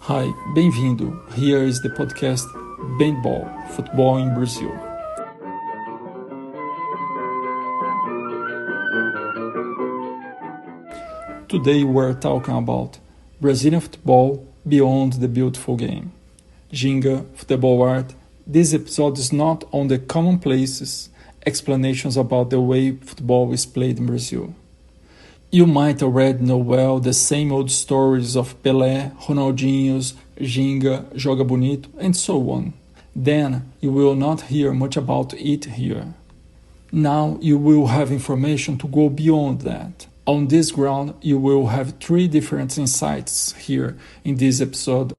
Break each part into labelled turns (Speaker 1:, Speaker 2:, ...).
Speaker 1: Hi, bem-vindo. Here is the podcast Handball, Futebol in Brazil. Today we're talking about Brazilian football beyond the beautiful game. Ginga, football art. This episode is not on the commonplaces, explanations about the way football is played in Brazil. You might already know well the same old stories of Pelé, Ronaldinhos, Ginga, Joga Bonito, and so on. Then you will not hear much about it here. Now you will have information to go beyond that. On this ground, you will have three different insights here in this episode.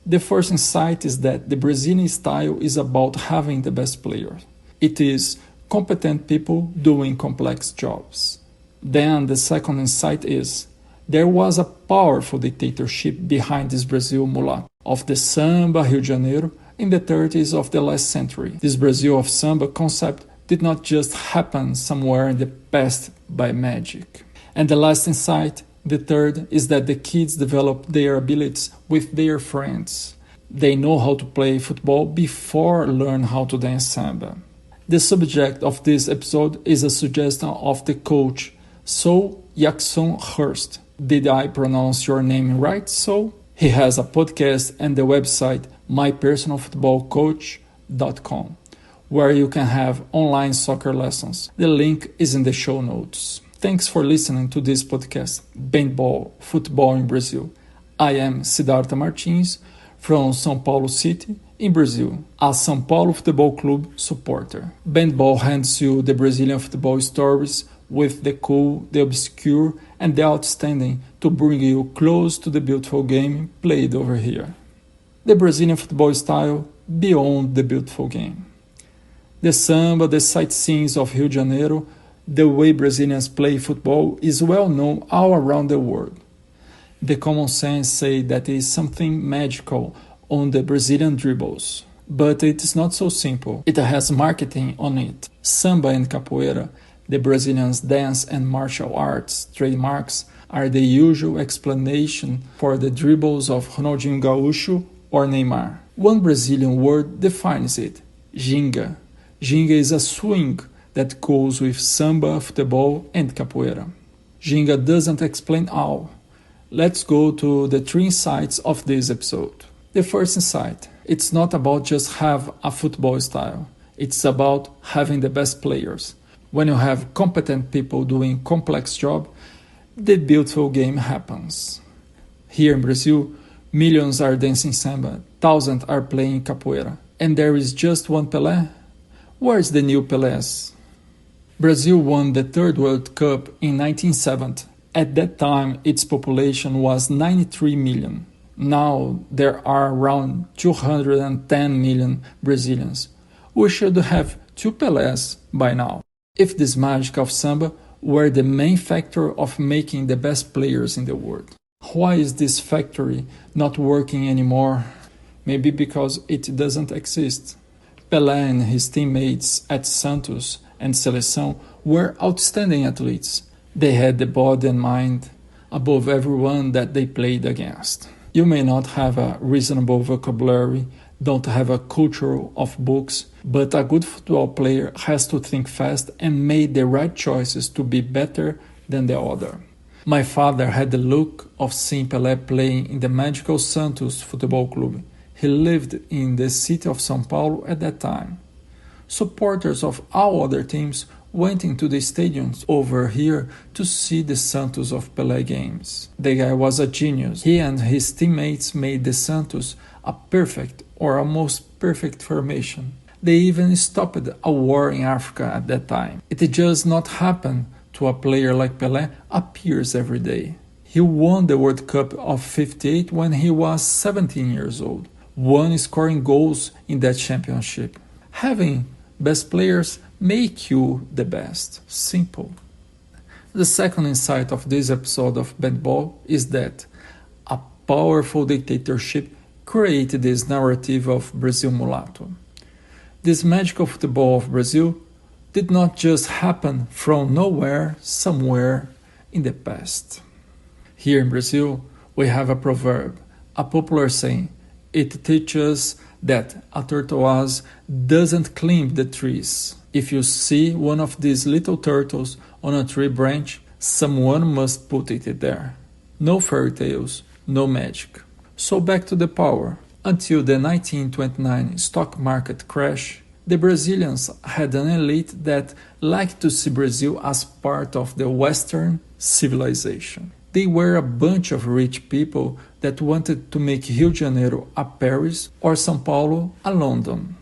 Speaker 1: The first insight is that the Brazilian style is about having the best players. It is competent people doing complex jobs. Then the second insight is, there was a powerful dictatorship behind this Brazil mulatto of the samba Rio de Janeiro in the 30s of the last century. This Brazil of samba concept did not just happen somewhere in the past by magic. And the last insight, the third, is that the kids develop their abilities with their friends. They know how to play football before learn how to dance samba. The subject of this episode is a suggestion of the coach So Jackson Hurst. Did I pronounce your name right, So? He has a podcast and the website mypersonalfootballcoach.com, where you can have online soccer lessons. The link is in the show notes. Thanks for listening to this podcast, Handball, Futebol in Brazil. I am Siddhartha Martins from São Paulo City in Brazil, a São Paulo Futebol Clube supporter. Handball hands you the Brazilian football stories with the cool, the obscure, and the outstanding to bring you close to the beautiful game played over here. The Brazilian football style beyond the beautiful game. The samba, the sightseeings of Rio de Janeiro, the way Brazilians play football is well known all around the world. The common sense say that it is something magical on the Brazilian dribbles. But it is not so simple. It has marketing on it. Samba and capoeira, the Brazilians' dance and martial arts trademarks, are the usual explanation for the dribbles of Ronaldinho Gaúcho or Neymar. One Brazilian word defines it: ginga. Ginga is a swing that goes with samba, futebol, and capoeira. Ginga doesn't explain all. Let's go to the three insights of this episode. The first insight: it's not about just have a football style. It's about having the best players. When you have competent people doing complex job, the beautiful game happens. Here in Brazil, millions are dancing samba, thousands are playing capoeira, and there is just one Pelé? Where's the new Pelés? Brazil won the third World Cup in 1970. At that time, its population was 93 million. Now there are around 210 million Brazilians. We should have two Pelés by now. If this magic of samba were the main factor of making the best players in the world. Why is this factory not working anymore? Maybe because it doesn't exist. Pelé and his teammates at Santos and Seleção were outstanding athletes. They had the body and mind above everyone that they played against. You may not have a reasonable vocabulary, don't have a culture of books, but a good football player has to think fast and make the right choices to be better than the other. My father had the look of seeing Pelé playing in the magical Santos Futebol Clube. He lived in the city of São Paulo at that time. Supporters of all other teams went into the stadiums over here to see the Santos of Pelé games. The guy was a genius. He and his teammates made the Santos a perfect or almost perfect formation. They even stopped a war in Africa at that time. It just not happen to a player like Pelé appears every day. He won the World Cup of 58 when he was 17 years old. Won scoring goals in that championship. Having best players make you the best. Simple. The second insight of this episode of Handball is that a powerful dictatorship created this narrative of Brazil mulatto. This magical football of Brazil did not just happen from nowhere, somewhere in the past. Here in Brazil, we have a proverb, a popular saying. It teaches that a tortoise doesn't climb the trees. If you see one of these little turtles on a tree branch, someone must put it there. No fairy tales, no magic. So back to the power. Until the 1929 stock market crash, the Brazilians had an elite that liked to see Brazil as part of the Western civilization. They were a bunch of rich people that wanted to make Rio de Janeiro a Paris or São Paulo a London.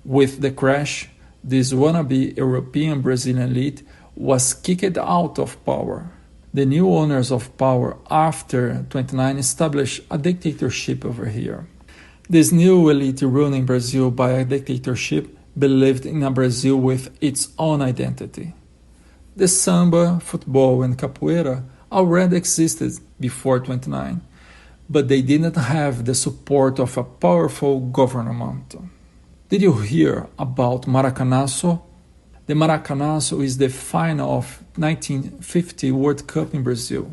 Speaker 1: With the crash, this wannabe European Brazilian elite was kicked out of power. The new owners of power after 29 established a dictatorship over here. This new elite ruling Brazil by a dictatorship believed in a Brazil with its own identity. The samba, football and capoeira already existed before 29, but they didn't have the support of a powerful government. Did you hear about Maracanazo? The Maracanazo is the final of 1950 World Cup in Brazil.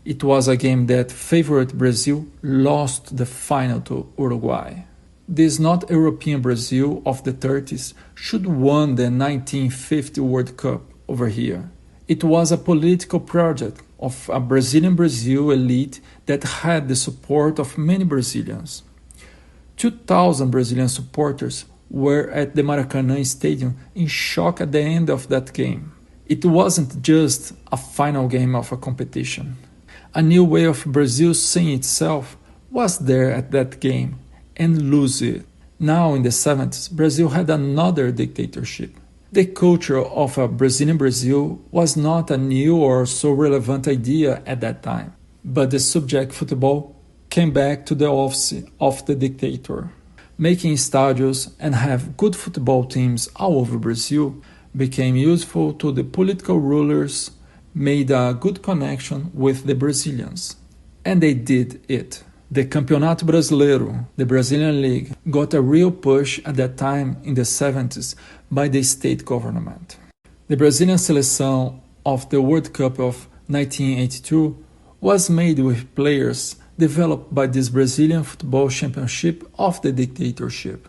Speaker 1: It was a game that favored Brazil lost the final to Uruguay. This not European Brazil of the 30s should won the 1950 World Cup over here. It was a political project of a Brazilian Brazil elite that had the support of many Brazilians. 2,000 Brazilian supporters were at the Maracanã Stadium in shock at the end of that game. It wasn't just a final game of a competition. A new way of Brazil seeing itself was there at that game and lose it. Now in the 70s, Brazil had another dictatorship. The culture of a Brazilian Brazil was not a new or so relevant idea at that time, but the subject football came back to the office of the dictator. Making stadiums and have good football teams all over Brazil became useful to the political rulers, made a good connection with the Brazilians. And they did it. The Campeonato Brasileiro, the Brazilian League, got a real push at that time in the 70s by the state government. The Brazilian seleção of the World Cup of 1982 was made with players developed by this Brazilian football championship of the dictatorship.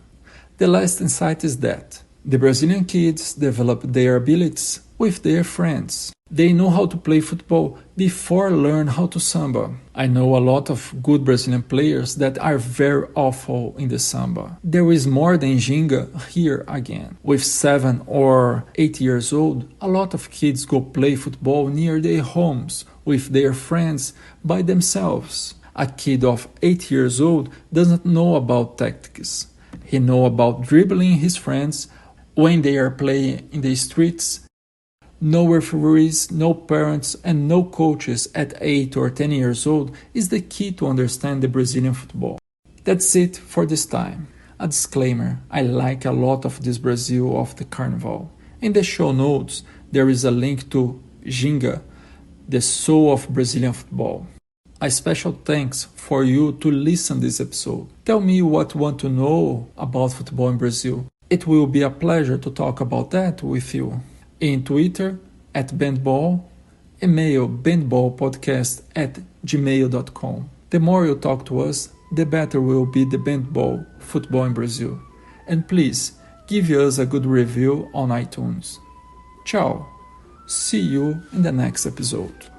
Speaker 1: The last insight is that the Brazilian kids developed their abilities with their friends. They know how to play football before learn how to samba. I know a lot of good Brazilian players that are very awful in the samba. There is more than ginga here again. With 7 or 8 years old, a lot of kids go play football near their homes with their friends by themselves. A kid of 8 years old doesn't know about tactics. He knows about dribbling his friends when they are playing in the streets. No referees, no parents, and no coaches at 8 or 10 years old is the key to understand the Brazilian football. That's it for this time. A disclaimer, I like a lot of this Brazil of the Carnival. In the show notes, there is a link to Ginga, the soul of Brazilian football. A special thanks for you to listen this episode. Tell me what you want to know about football in Brazil. It will be a pleasure to talk about that with you. In Twitter, @bandball, email bandballpodcast@gmail.com. The more you talk to us, the better will be the bandball football in Brazil. And please, give us a good review on iTunes. Ciao. See you in the next episode.